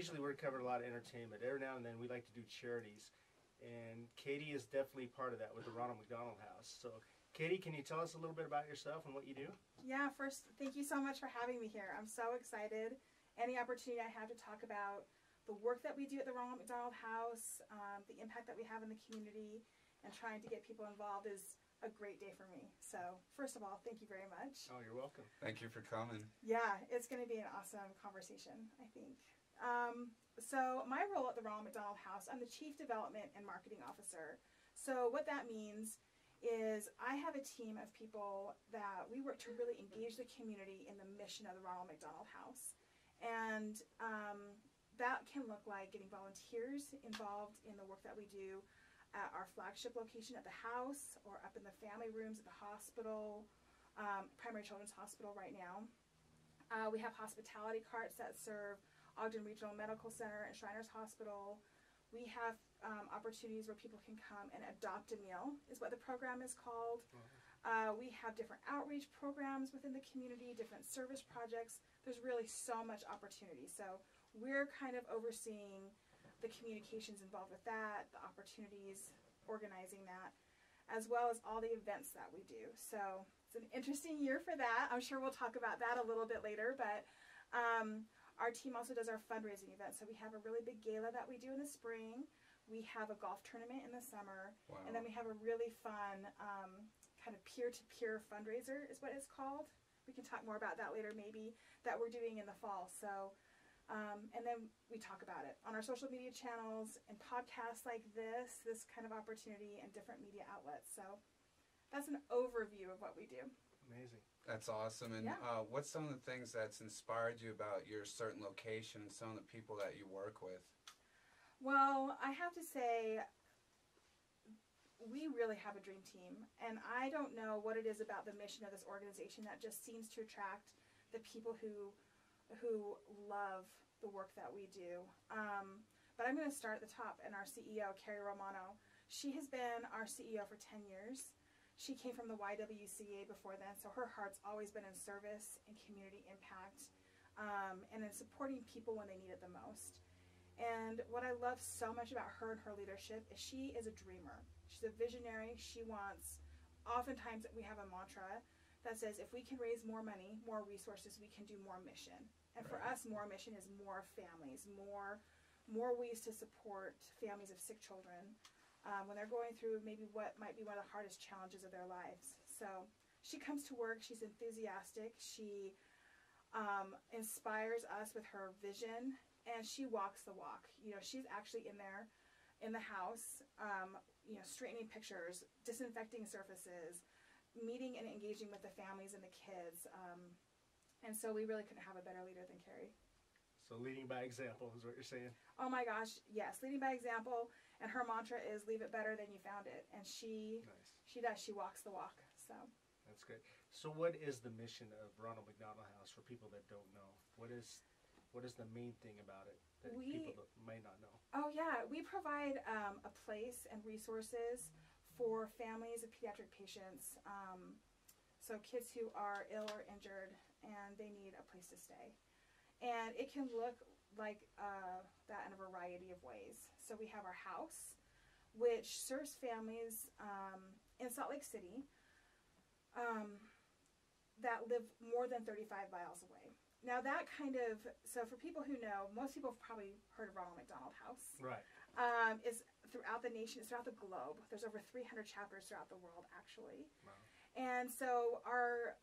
usually we're covering a lot of entertainment. Every now and then we like to do charities. And Katie is definitely part of that with the Ronald McDonald House. So, Katie, can you tell us a little bit about yourself and what you do? Yeah, first, thank you so much for having me here. I'm so excited. Any opportunity I have to talk about the work that we do at the Ronald McDonald House, the impact that we have in the community, and trying to get people involved is a great day for me. So, first of all, thank you very much. Oh, you're welcome. Thank you for coming. Yeah, it's going to be an awesome conversation, I think. So my role at the Ronald McDonald House, I'm the Chief Development and Marketing Officer. So what that means is I have a team of people that we work to really engage the community in the mission of the Ronald McDonald House. And that can look like getting volunteers involved in the work that we do at our flagship location at the house or up in the family rooms at the hospital, Primary Children's Hospital right now. We have hospitality carts that serve Ogden Regional Medical Center and Shriners Hospital. We have opportunities where people can come and adopt a meal, is what the program is called. We have different outreach programs within the community, different service projects. There's really so much opportunity. So we're kind of overseeing the communications involved with that, the opportunities, organizing that, as well as all the events that we do. So it's an interesting year for that. I'm sure we'll talk about that a little bit later, but our team also does our fundraising events. So we have a really big gala that we do in the spring. We have a golf tournament in the summer. Wow. And then we have a really fun kind of peer-to-peer fundraiser is what it's called. We can talk more about that later maybe, that we're doing in the fall. So, and then we talk about it on our social media channels and podcasts like this kind of opportunity and different media outlets. So that's an overview of what we do. Amazing. That's awesome. And yeah. What's some of the things that's inspired you about your certain location and some of the people that you work with? Well, I have to say, we really have a dream team. And I don't know what it is about the mission of this organization that just seems to attract the people who love the work that we do. But I'm going to start at the top. And our CEO, Carrie Romano, she has been our CEO for 10 years. She came from the YWCA before then, so her heart's always been in service and community impact and in supporting people when they need it the most. And what I love so much about her and her leadership is she is a dreamer. She's a visionary. She wants, oftentimes we have a mantra that says if we can raise more money, more resources, we can do more mission. And for us, more mission is more families, more ways to support families of sick children. When they're going through maybe what might be one of the hardest challenges of their lives. So she comes to work, she's enthusiastic, she inspires us with her vision, and she walks the walk. You know, she's actually in there in the house, you know, straightening pictures, disinfecting surfaces, meeting and engaging with the families and the kids. And so we really couldn't have a better leader than Carrie. So leading by example is what you're saying? Oh my gosh, yes, leading by example, and her mantra is leave it better than you found it, and she does, she walks the walk, so. That's great. So what is the mission of Ronald McDonald House for people that don't know? What is the main thing about it that people may not know? Oh yeah, we provide a place and resources for families of pediatric patients, so kids who are ill or injured and they need a place to stay. And it can look like that in a variety of ways. So we have our house, which serves families in Salt Lake City that live more than 35 miles away. Now that kind of, so for people who know, most people have probably heard of Ronald McDonald House. Right. It's throughout the nation, it's throughout the globe. There's over 300 chapters throughout the world, actually. Wow. And so our,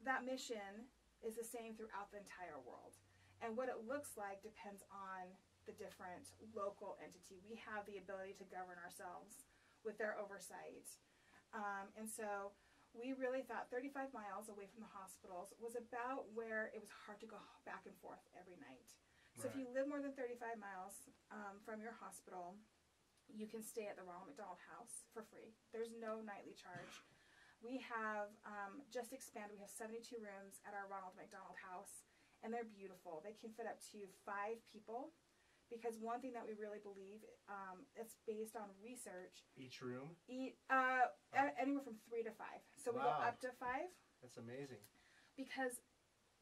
that mission is the same throughout the entire world. And what it looks like depends on the different local entity. We have the ability to govern ourselves with their oversight. And so we really thought 35 miles away from the hospitals was about where it was hard to go back and forth every night. So if you live more than 35 miles from your hospital, you can stay at the Ronald McDonald House for free. There's no nightly charge. We have just expanded. We have 72 rooms at our Ronald McDonald House, and they're beautiful. They can fit up to 5 people, because one thing that we really believe, it's based on research. Each room? Anywhere from 3 to 5. So we go up to 5. That's amazing. Because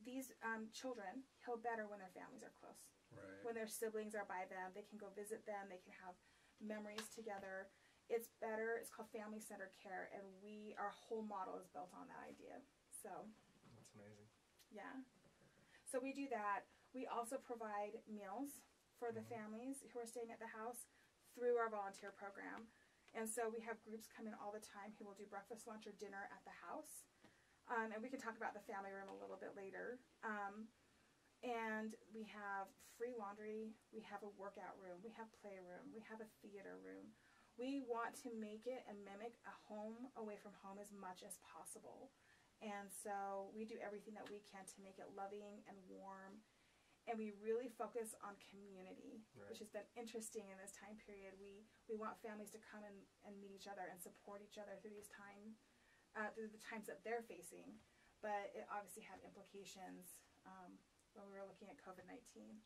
these children heal better when their families are close. Right. When their siblings are by them, they can go visit them, they can have memories together. It's better. It's called family-centered care, and our whole model is built on that idea. So That's amazing. yeah. So we do that. We also provide meals for the families who are staying at the house through our volunteer program. And so we have groups come in all the time who will do breakfast, lunch, or dinner at the house. And we can talk about the family room a little bit later. And we have free laundry. We have a workout room. We have playroom. We have a theater room. We want to make it and mimic a home away from home as much as possible. And so we do everything that we can to make it loving and warm. And we really focus on community, Right. which has been interesting in this time period. We want families to come and meet each other and support each other through these through the times that they're facing. But it obviously had implications when we were looking at COVID-19.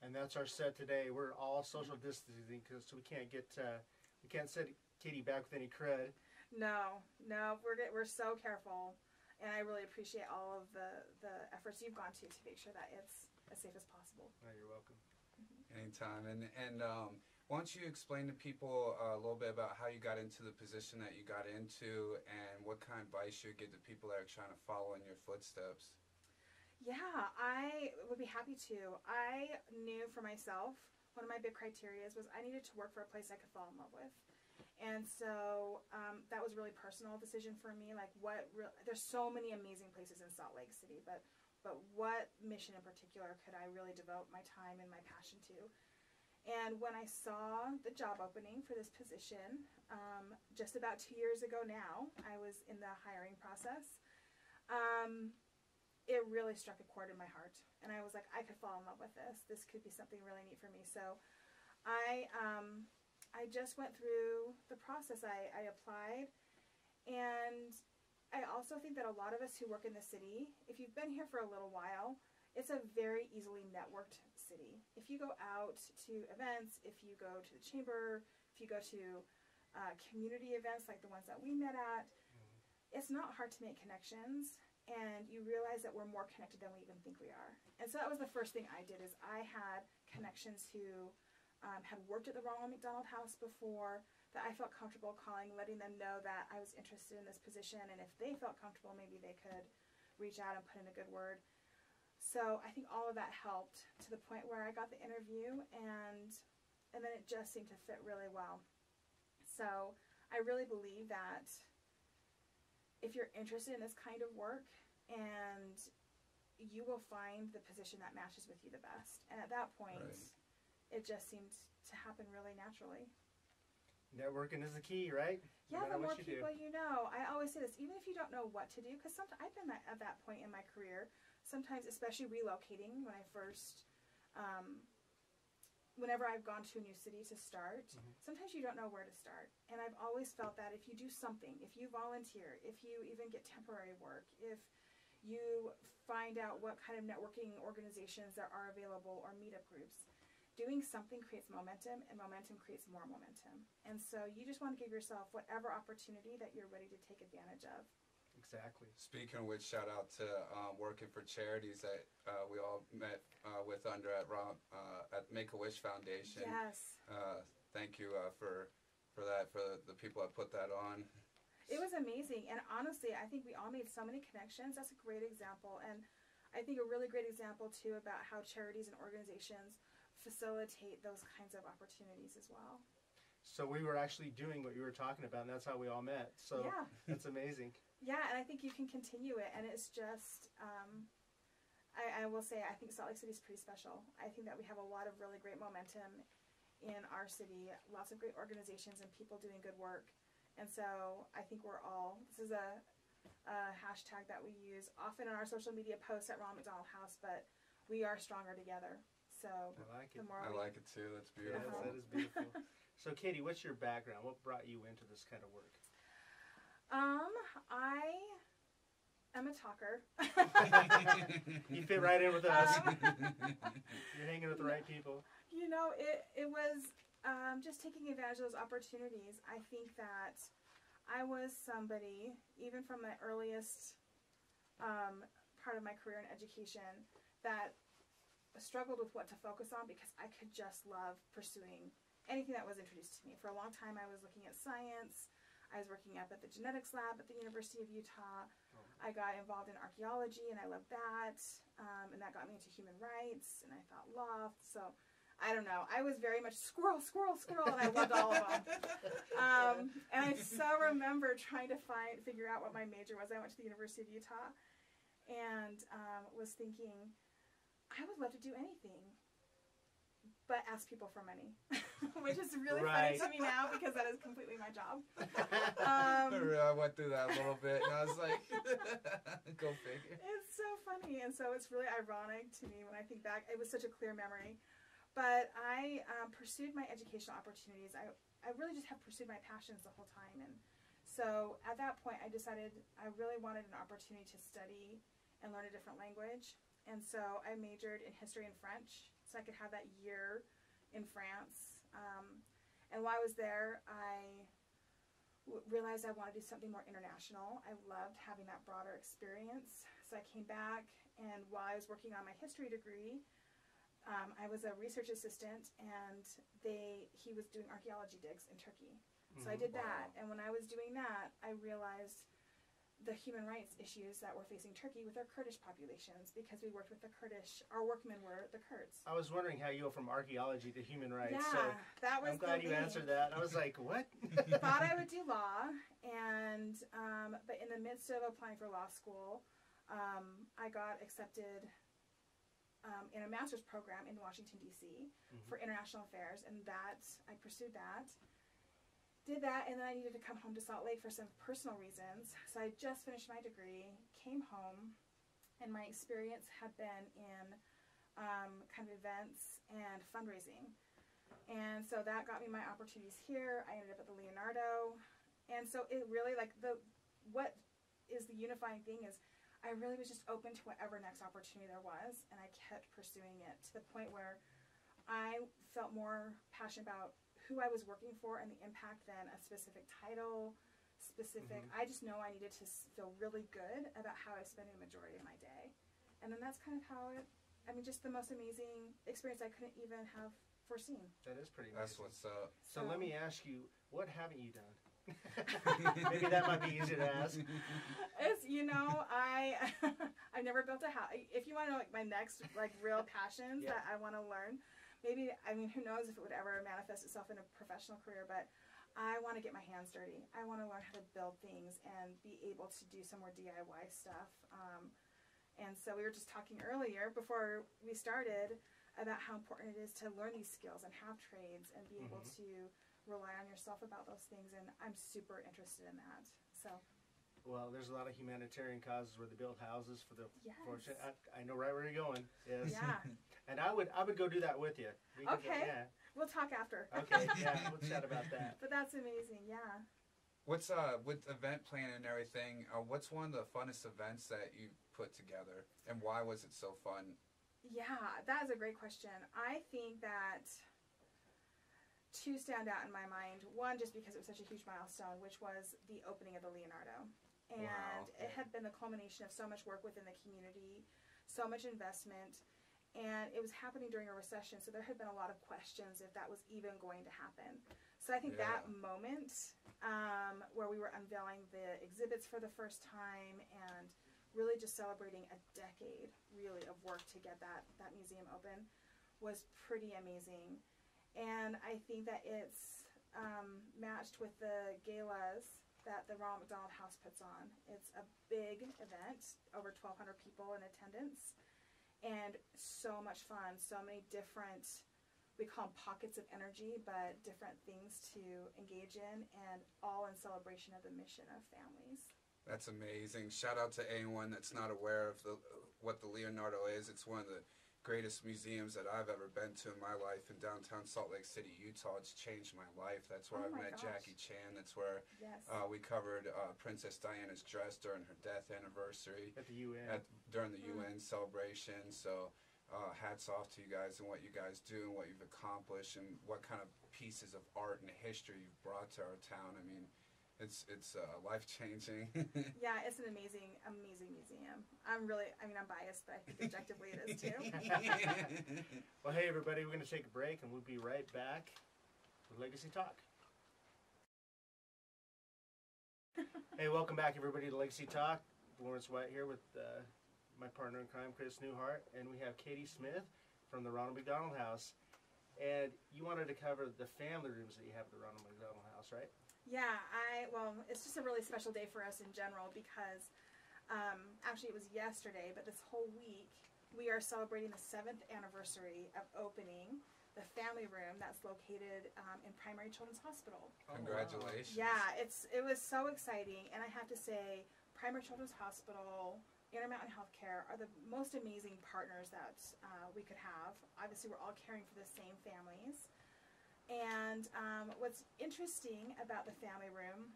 And that's our set today. We're all social distancing, so we can't set Katie back with any crud. No, we're so careful, and I really appreciate all of the efforts you've gone to make sure that it's as safe as possible. Oh, you're welcome. Anytime. And why don't you explain to people a little bit about how you got into the position that you got into and what kind of advice you would give to people that are trying to follow in your footsteps? Yeah, I would be happy to. I knew for myself, one of my big criteria was I needed to work for a place I could fall in love with. And so that was a really personal decision for me. Like, there's so many amazing places in Salt Lake City, but what mission in particular could I really devote my time and my passion to? And when I saw the job opening for this position, just about 2 years ago now, I was in the hiring process. It really struck a chord in my heart, and I was like, I could fall in love with this. This could be something really neat for me. So I just went through the process. I applied, and I also think that a lot of us who work in the city, if you've been here for a little while, it's a very easily networked city. If you go out to events, if you go to the chamber, if you go to community events like the ones that we met at, it's not hard to make connections, and you realize that we're more connected than we even think we are. And so that was the first thing I did, is I had connections who had worked at the Ronald McDonald house before, that I felt comfortable calling, letting them know that I was interested in this position, and if they felt comfortable, maybe they could reach out and put in a good word. So I think all of that helped to the point where I got the interview, and then it just seemed to fit really well. So I really believe that if you're interested in this kind of work, and you will find the position that matches with you the best. And at that point, It just seemed to happen really naturally. Networking is the key, right? Yeah, No the more matter what people you know. I always say this, even if you don't know what to do, because sometimes I've been at that point in my career, sometimes, especially relocating, when I first, whenever I've gone to a new city to start, sometimes you don't know where to start. And I've always felt that if you do something, if you volunteer, if you even get temporary work, if you find out what kind of networking organizations there are available or meetup groups, doing something creates momentum, and momentum creates more momentum. And so you just want to give yourself whatever opportunity that you're ready to take advantage of. Exactly. Speaking of which, shout out to working for charities that we all met with under at Make-A-Wish Foundation. Yes. Thank you for that, for the people that put that on. It was amazing, and honestly, I think we all made so many connections. That's a great example, and I think a really great example, too, about how charities and organizations facilitate those kinds of opportunities as well. So we were actually doing what you were talking about, and that's how we all met. So yeah. That's amazing. Yeah, and I think you can continue it, and it's just, I will say, I think Salt Lake City is pretty special. I think that we have a lot of really great momentum in our city, lots of great organizations and people doing good work. And so I think this is a hashtag that we use often in our social media posts at Ronald McDonald House, but we are stronger together. So I like it. I like it too. That's beautiful. Yes, that is beautiful. So Katie, what's your background? What brought you into this kind of work? I am a talker. You fit right in with us. You're hanging with the right people. You know, it was just taking advantage of those opportunities. I think that I was somebody, even from my earliest part of my career in education that struggled with what to focus on because I could just love pursuing anything that was introduced to me. For a long time, I was looking at science. I was working up at the genetics lab at the University of Utah. I got involved in archaeology, and I loved that. And that got me into human rights, and I thought law. So, I don't know. I was very much squirrel, and I loved all of them. And I so remember trying to figure out what my major was. I went to the University of Utah and was thinking, I would love to do anything but ask people for money, which is really funny to me now because that is completely my job. I went through that a little bit, and I was like, go figure. It's so funny, and so it's really ironic to me when I think back. It was such a clear memory. But I pursued my educational opportunities. I really just have pursued my passions the whole time. And so at that point, I decided I really wanted an opportunity to study and learn a different language. And so I majored in history and French so I could have that year in France. And while I was there, I realized I wanted to do something more international. I loved having that broader experience. So I came back, and while I was working on my history degree, I was a research assistant, and he was doing archaeology digs in Turkey. So I did that, and when I was doing that, I realized the human rights issues that were facing Turkey with their Kurdish populations, because we worked with the Kurdish. Our workmen were the Kurds. I was wondering how you go from archaeology to human rights. Yeah, so that was I'm glad you answered that. I was like, what? Thought I would do law, and but in the midst of applying for law school, I got accepted in a master's program in Washington, D.C. For international affairs, and I pursued that. Did that, and then I needed to come home to Salt Lake for some personal reasons. So I just finished my degree, came home, and my experience had been in kind of events and fundraising. And so that got me my opportunities here. I ended up at the Leonardo. And so it really, what is the unifying thing is I really was just open to whatever next opportunity there was, and I kept pursuing it to the point where I felt more passionate about who I was working for and the impact than a specific title, I just know I needed to feel really good about how I spent the majority of my day. And then that's kind of how just the most amazing experience I couldn't even have foreseen. That is pretty That's amazing. what's up. So let me ask you, what haven't you done? Maybe that might be easy to ask. It's, I've never built a house. If you want to know my next real passions that I want to learn, maybe, who knows if it would ever manifest itself in a professional career, but I want to get my hands dirty. I want to learn how to build things and be able to do some more DIY stuff. And so we were just talking earlier before we started about how important it is to learn these skills and have trades and be able to rely on yourself about those things. And I'm super interested in that. So. Well, there's a lot of humanitarian causes where they build houses for the fortunate. I know right where you're going. Yes. Yeah. And I would go do that with you. Okay. We'll talk after. Okay. Yeah. We'll chat about that. But that's amazing. Yeah. What's with event planning and everything? What's one of the funnest events that you put together, and why was it so fun? Yeah, that is a great question. I think that two stand out in my mind. One, just because it was such a huge milestone, which was the opening of the Leonardo. And it had been the culmination of so much work within the community, so much investment, and it was happening during a recession, so there had been a lot of questions if that was even going to happen. So I think that moment where we were unveiling the exhibits for the first time and really just celebrating a decade, really, of work to get that museum open was pretty amazing. And I think that it's matched with the galas that the Ronald McDonald House puts on. It's a big event, over 1,200 people in attendance, and so much fun, so many different, we call them pockets of energy, but different things to engage in, and all in celebration of the mission of families. That's amazing. Shout out to anyone that's not aware of what the Leonardo is. It's one of the greatest museums that I've ever been to in my life in downtown Salt Lake City, Utah. It's changed my life. That's where I met Jackie Chan. That's where we covered Princess Diana's dress during her death anniversary. At the UN. During the UN celebration. So hats off to you guys and what you guys do and what you've accomplished and what kind of pieces of art and history you've brought to our town. I mean, It's life-changing. Yeah, it's an amazing museum. I'm biased, but I think objectively it is too. Well, hey everybody, we're going to take a break and we'll be right back with Legacy Talk. Hey, welcome back everybody to Legacy Talk. Lawrence White here with my partner in crime, Chris Newhart, and we have Katie Smith from the Ronald McDonald House. And you wanted to cover the family rooms that you have at the Ronald McDonald House, right? Yeah, it's just a really special day for us in general because actually it was yesterday, but this whole week we are celebrating the 7th anniversary of opening the family room that's located in Primary Children's Hospital. Congratulations. Yeah, it was so exciting, and I have to say Primary Children's Hospital, Intermountain Healthcare are the most amazing partners that we could have. Obviously, we're all caring for the same families. And what's interesting about the family room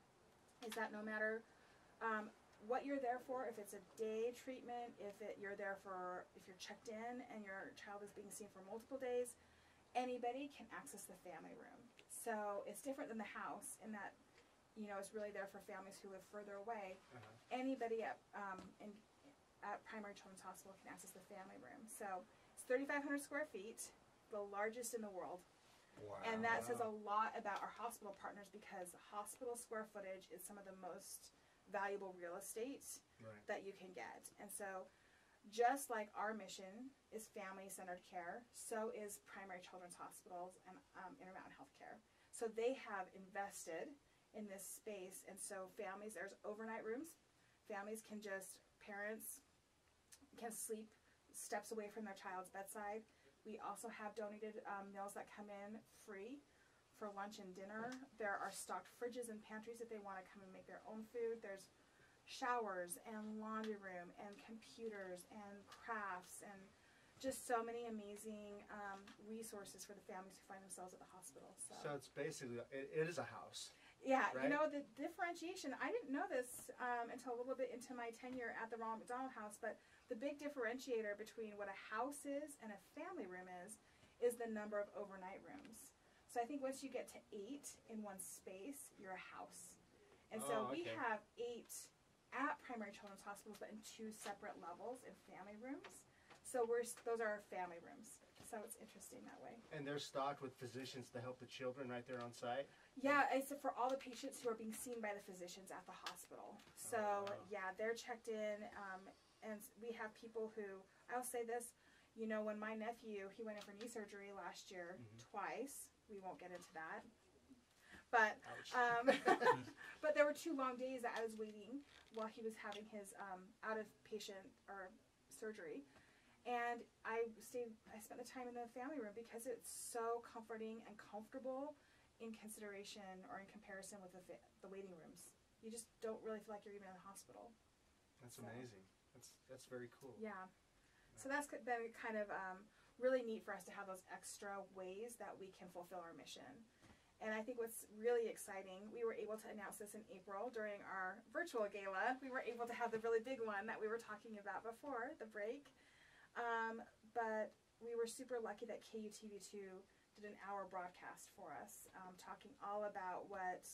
is that no matter what you're there for, if it's a day treatment, if you're checked in and your child is being seen for multiple days, anybody can access the family room. So it's different than the house in that, it's really there for families who live further away. Anybody at Primary Children's Hospital can access the family room. So it's 3,500 square feet, the largest in the world. Wow. And that says a lot about our hospital partners because hospital square footage is some of the most valuable real estate that you can get. And so just like our mission is family-centered care, so is Primary Children's Hospitals and Intermountain Healthcare. So they have invested in this space. And so there's overnight rooms. Parents can sleep steps away from their child's bedside. We also have donated meals that come in free for lunch and dinner. There are stocked fridges and pantries if they want to come and make their own food. There's showers and laundry room and computers and crafts and just so many amazing resources for the families who find themselves at the hospital. So it's basically, it is a house. Yeah, right? The differentiation, I didn't know this until a little bit into my tenure at the Ronald McDonald House, but the big differentiator between what a house is and a family room is the number of overnight rooms. So I think once you get to 8 in one space, you're a house. And so we have 8 at Primary Children's Hospitals, but in 2 separate levels in family rooms. So those are our family rooms. So it's interesting that way. And they're stocked with physicians to help the children right there on site? Yeah, it's for all the patients who are being seen by the physicians at the hospital. So, yeah, they're checked in. And we have people who, I'll say this, when my nephew, he went in for knee surgery last year twice. We won't get into that. But but there were 2 long days that I was waiting while he was having his out-of-patient or surgery. And I spent the time in the family room because it's so comforting and comfortable in consideration or in comparison with the waiting rooms. You just don't really feel like you're even in the hospital. That's amazing. That's very cool. Yeah. So that's been kind of really neat for us to have those extra ways that we can fulfill our mission. And I think what's really exciting, we were able to announce this in April during our virtual gala. We were able to have the really big one that we were talking about before the break. But we were super lucky that KUTV2 did an hour broadcast for us, talking all about what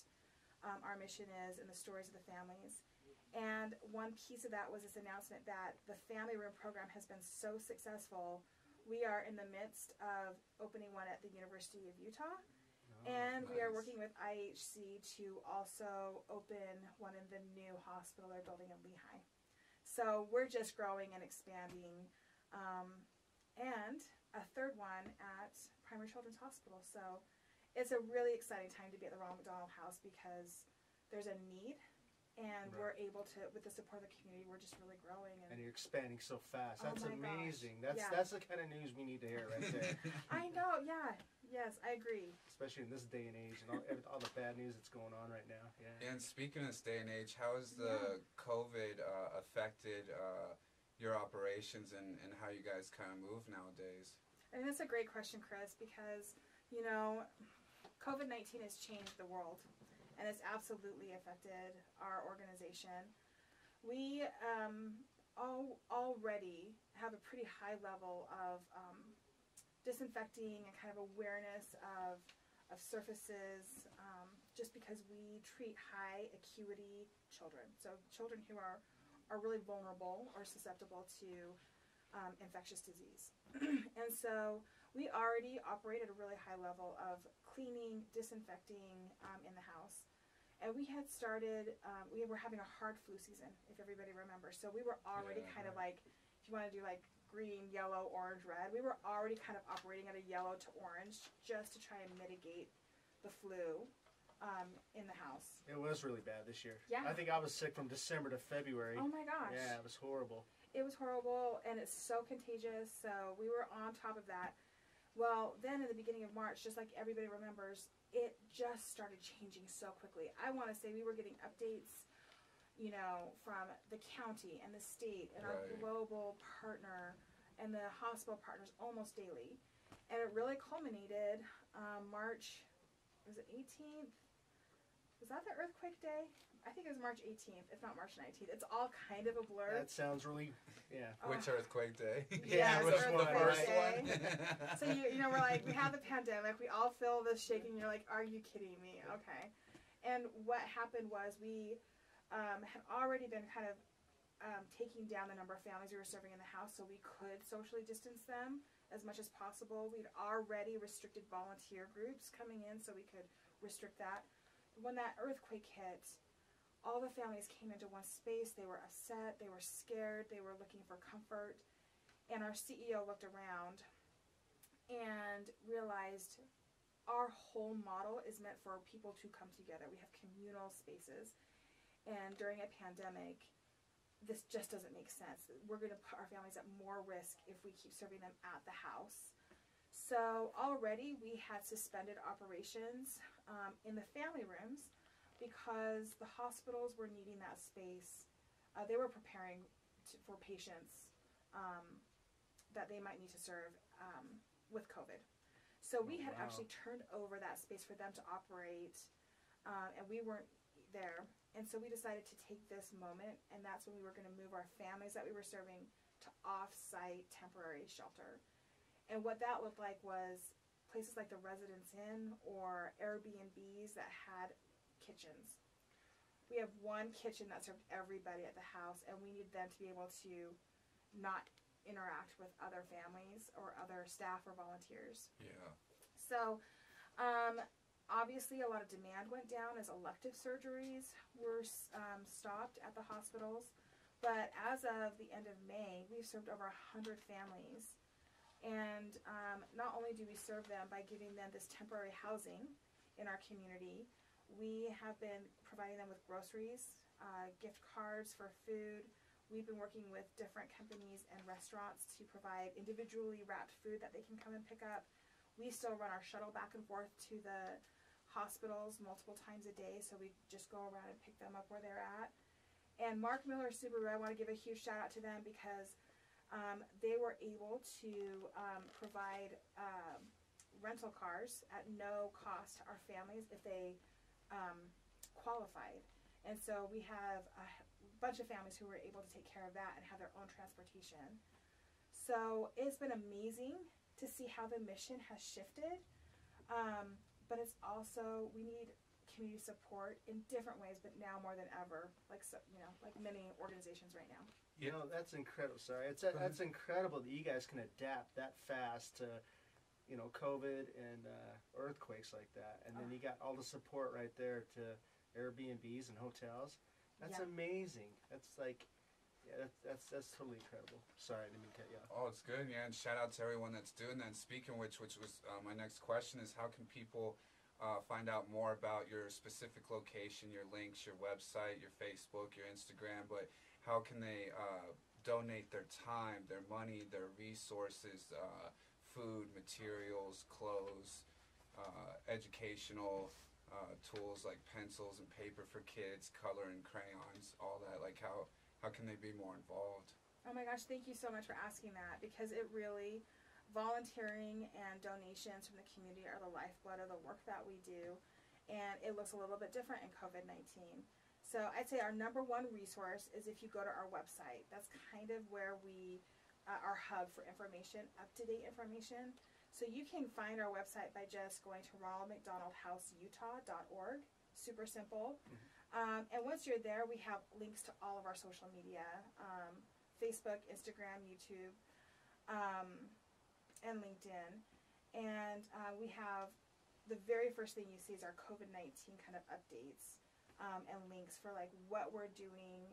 our mission is and the stories of the families. And one piece of that was this announcement that the family room program has been so successful. We are in the midst of opening one at the University of Utah. And we are working with IHC to also open one in the new hospital they're building in Lehigh. So we're just growing and expanding. And a third one at Primary Children's Hospital. So it's a really exciting time to be at the Ronald McDonald House because there's a need. And we're able to, with the support of the community, we're just really growing. And you're expanding so fast. That's amazing. Gosh. That's the kind of news we need to hear right there. I know, yeah. Yes, I agree. Especially in this day and age and all the bad news that's going on right now. Yeah. And speaking of this day and age, how has the COVID affected your operations and how you guys kind of move nowadays? I mean, that's a great question, Chris, because, COVID-19 has changed the world. And it's absolutely affected our organization. We already have a pretty high level of disinfecting and kind of awareness of of surfaces, just because we treat high acuity children. So children who are really vulnerable or susceptible to infectious disease. And so we already operate at a really high level of cleaning, disinfecting in the house. And we had started, we were having a hard flu season, if everybody remembers. So we were already kind of like, if you want to do like green, yellow, orange, red, we were already kind of operating at a yellow to orange just to try and mitigate the flu in the house. It was really bad this year. Yeah. I think I was sick from December to February. Oh my gosh. Yeah, it was horrible. It was horrible, and it's so contagious, so we were on top of that. Well, then in the beginning of March, just like everybody remembers, it just started changing so quickly. I want to say we were getting updates, you know, from the county and the state and our global partner and the hospital partners almost daily. And it really culminated March, was it 18th? Was that the earthquake day? I think it was March 18th, if not March 19th. It's all kind of a blur. That sounds really, yeah. Which earthquake day? Yeah, which earthquake one, right? day. So, you know, we're like, we have the pandemic. We all feel this shaking. You're like, are you kidding me? Okay. And what happened was we had already been kind of taking down the number of families we were serving in the house so we could socially distance them as much as possible. We'd already restricted volunteer groups coming in so we could restrict that. When that earthquake hit, all the families came into one space. They were upset, they were scared, they were looking for comfort. And our CEO looked around and realized our whole model is meant for people to come together. We have communal spaces. And during a pandemic, this just doesn't make sense. We're going to put our families at more risk if we keep serving them at the house. So already we had suspended operations in the family rooms because the hospitals were needing that space. They were preparing for patients that they might need to serve with COVID. So we had actually turned over that space for them to operate, and we weren't there. And so we decided to take this moment, and that's when we were going to move our families that we were serving to off-site temporary shelter. And what that looked like was places like the Residence Inn or Airbnbs that had kitchens. We have one kitchen that served everybody at the house, and we needed them to be able to not interact with other families or other staff or volunteers. Yeah. So, obviously a lot of demand went down as elective surgeries were stopped at the hospitals. But as of the end of May, we've served over 100 families. And not only do we serve them by giving them this temporary housing in our community, we have been providing them with groceries, gift cards for food. We've been working with different companies and restaurants to provide individually wrapped food that they can come and pick up. We still run our shuttle back and forth to the hospitals multiple times a day, so we just go around and pick them up where they're at. And Mark Miller Subaru, I want to give a huge shout out to them because they were able to provide rental cars at no cost to our families if they qualified. And so we have a bunch of families who were able to take care of that and have their own transportation. So it's been amazing to see how the mission has shifted. But it's also, we need community support in different ways, but now more than ever, like like many organizations right now. You know, that's incredible. Sorry, that's incredible that you guys can adapt that fast to, COVID and earthquakes like that, and then you got all the support right there to Airbnbs and hotels. That's amazing. That's like, that's totally incredible. Sorry, I didn't mean to cut you off. Oh, it's good, yeah, and shout out to everyone that's doing that. Speaking of which was my next question is, how can people find out more about your specific location, your links, your website, your Facebook, your Instagram, but how can they donate their time, their money, their resources, food, materials, clothes, educational tools like pencils and paper for kids, color and crayons, all that? Like, how can they be more involved? Oh my gosh, thank you so much for asking that, because it really, volunteering and donations from the community are the lifeblood of the work that we do, and it looks a little bit different in COVID-19. So I'd say our number one resource is if you go to our website. That's kind of where we, our hub for information, up-to-date information. So you can find our website by just going to ronaldmcdonaldhouseutah.org. Super simple. And once you're there, we have links to all of our social media, Facebook, Instagram, YouTube, and LinkedIn. And we have the very first thing you see is our COVID-19 kind of updates and links for like what we're doing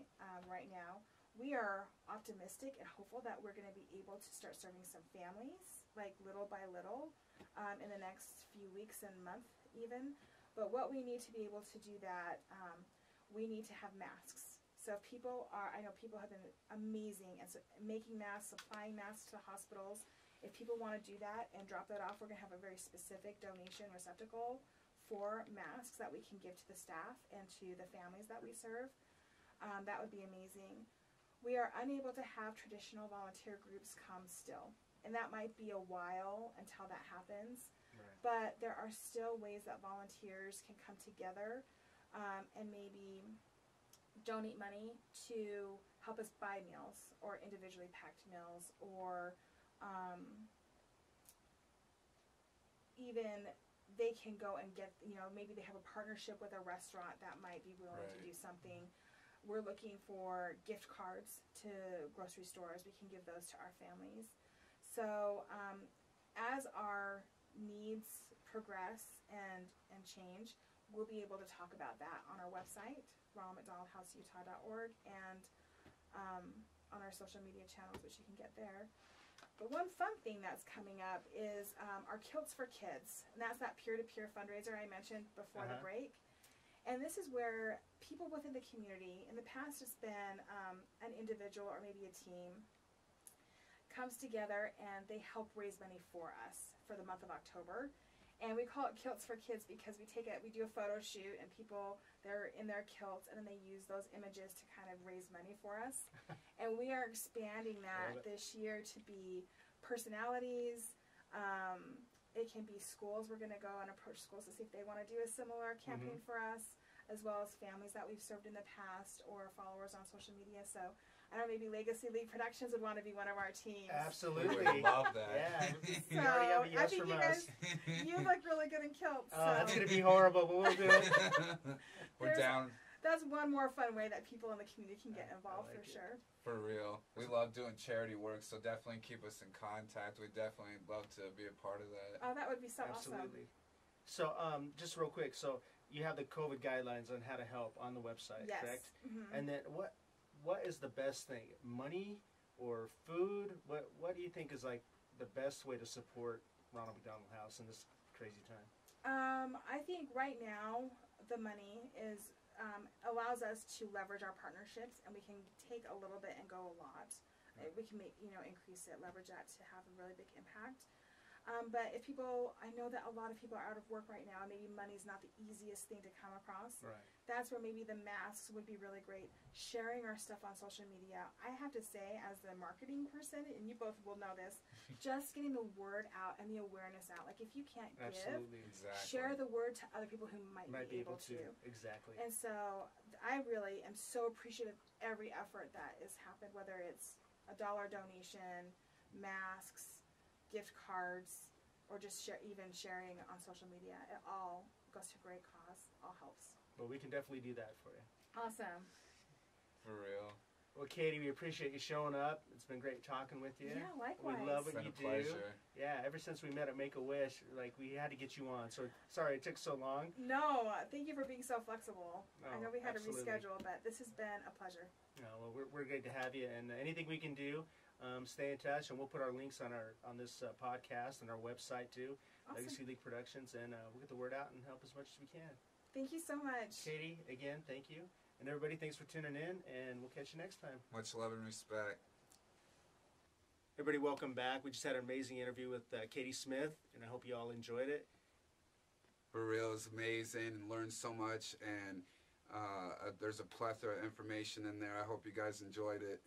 right now. We are optimistic and hopeful that we're going to be able to start serving some families, like little by little, in the next few weeks and month even. But what we need to be able to do that, we need to have masks. So if people are, I know people have been amazing at making masks, supplying masks to hospitals. If people want to do that and drop that off, we're going to have a very specific donation receptacle for masks that we can give to the staff and to the families that we serve. That would be amazing. We are unable to have traditional volunteer groups come still, and that might be a while until that happens. Right. But there are still ways that volunteers can come together and maybe donate money to help us buy meals or individually packed meals, or even they can go and get, maybe they have a partnership with a restaurant that might be willing to do something. We're looking for gift cards to grocery stores. We can give those to our families. So as our needs progress and change, we'll be able to talk about that on our website, ronaldmcdonaldhouseutah.org, and on our social media channels, which you can get there. But one fun thing that's coming up is our Kilts for Kids. And that's that peer-to-peer fundraiser I mentioned before the break. And this is where people within the community, in the past it's been an individual or maybe a team, comes together and they help raise money for us for the month of October. And we call it Kilts for Kids because we do a photo shoot and people, they're in their kilts and then they use those images to kind of raise money for us. And we are expanding that this year to be personalities. It can be schools. We're going to go and approach schools to see if they want to do a similar campaign for us, as well as families that we've served in the past or followers on social media. So I don't know, maybe Legacy League Productions would want to be one of our teams. Absolutely. We love that. Yeah. So We already have a yes I think from you us. guys, you look really good in kilts. Oh, that's going to be horrible, but we'll do it. We're down. That's one more fun way that people in the community can get involved, for sure. For real. We love doing charity work, so definitely keep us in contact. We definitely love to be a part of that. Oh, that would be so Absolutely. awesome. So, just real quick, so you have the COVID guidelines on how to help on the website, Yes. correct? Mm-hmm. And then what is the best thing? Money or food? What do you think is like the best way to support Ronald McDonald House in this crazy time? I think right now the money is allows us to leverage our partnerships, and we can take a little bit and go a lot. We can make increase it, leverage that to have a really big impact. But if people, I know that a lot of people are out of work right now, and maybe money's not the easiest thing to come across. Right. That's where maybe the masks would be really great. Sharing our stuff on social media. I have to say, as the marketing person, and you both will know this, just getting the word out and the awareness out. Like if you can't Absolutely. give, share the word to other people who might be able to. Exactly. And so I really am so appreciative of every effort that has happened, whether it's a $1 donation, masks, gift cards, or just even sharing on social media. It all goes to a great cause. All helps. Well, we can definitely do that for you. Awesome. For real. Well, Katie, we appreciate you showing up. It's been great talking with you. Yeah, likewise. We love what It's you been a do. pleasure. Yeah, ever since we met at Make-A-Wish, like we had to get you on. So sorry it took so long. No, thank you for being so flexible. I know we had absolutely. to reschedule, but this has been a pleasure. Well, we're great to have you, and anything we can do, stay in touch, and we'll put our links on this podcast and our website too, Awesome. Legacy League Productions, and we'll get the word out and help as much as we can. Thank you so much. Katie, again, thank you, and everybody, thanks for tuning in, and we'll catch you next time. Much love and respect. Everybody, welcome back. We just had an amazing interview with Katie Smith, and I hope you all enjoyed it. For real, it's amazing and learned so much, and there's a plethora of information in there. I hope you guys enjoyed it.